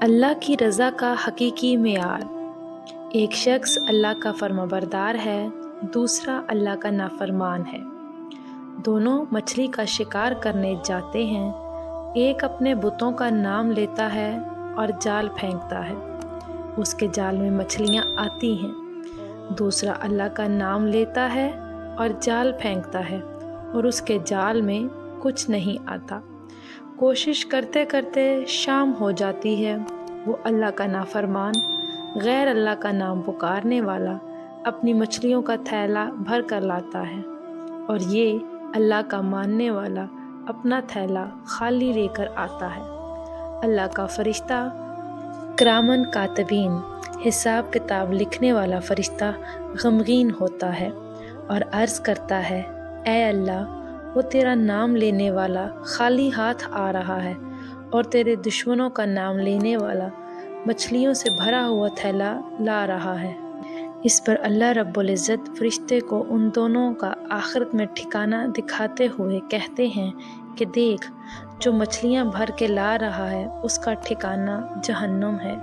اللہ کی رضا کا حقیقی معیار۔ ایک شخص اللہ کا فرمانبردار ہے، دوسرا اللہ کا نافرمان ہے۔ دونوں مچھلی کا شکار کرنے جاتے ہیں۔ ایک اپنے بتوں کا نام لیتا ہے اور جال پھینکتا ہے، اس کے جال میں مچھلیاں آتی ہیں۔ دوسرا اللہ کا نام لیتا ہے اور جال پھینکتا ہے اور اس کے جال میں کچھ نہیں آتا۔ کوشش کرتے کرتے شام ہو جاتی ہے۔ وہ اللہ کا نافرمان غیر اللہ کا نام پکارنے والا اپنی مچھلیوں کا تھیلا بھر کر لاتا ہے، اور یہ اللہ کا ماننے والا اپنا تھیلا خالی لے کر آتا ہے۔ اللہ کا فرشتہ کرامن کاتبین، حساب کتاب لکھنے والا فرشتہ غمگین ہوتا ہے اور عرض کرتا ہے، اے اللہ، وہ تیرا نام لینے والا خالی ہاتھ آ رہا ہے اور تیرے دشمنوں کا نام لینے والا مچھلیوں سے بھرا ہوا تھیلا لا رہا ہے۔ اس پر اللہ رب العزت فرشتے کو ان دونوں کا آخرت میں ٹھکانہ دکھاتے ہوئے کہتے ہیں کہ دیکھ، جو مچھلیاں بھر کے لا رہا ہے اس کا ٹھکانہ جہنم ہے،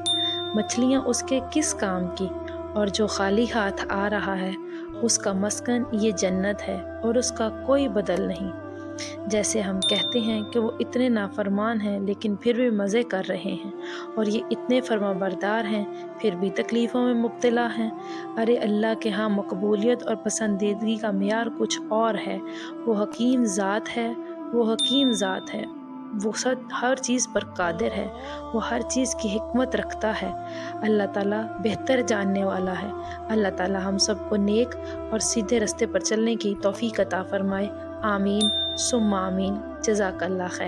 مچھلیاں اس کے کس کام کی، اور جو خالی ہاتھ آ رہا ہے اس کا مسکن یہ جنت ہے اور اس کا کوئی بدل نہیں۔ جیسے ہم کہتے ہیں کہ وہ اتنے نافرمان ہیں لیکن پھر بھی مزے کر رہے ہیں، اور یہ اتنے فرمانبردار ہیں پھر بھی تکلیفوں میں مبتلا ہیں۔ ارے اللہ کے ہاں مقبولیت اور پسندیدگی کا معیار کچھ اور ہے۔ وہ حکیم ذات ہے، وہ حکیم ذات ہے، وہ ہر چیز پر قادر ہے، وہ ہر چیز کی حکمت رکھتا ہے۔ اللہ تعالیٰ بہتر جاننے والا ہے۔ اللہ تعالیٰ ہم سب کو نیک اور سیدھے رستے پر چلنے کی توفیق عطا فرمائے۔ آمین ثم آمین۔ جزاک اللہ خیر۔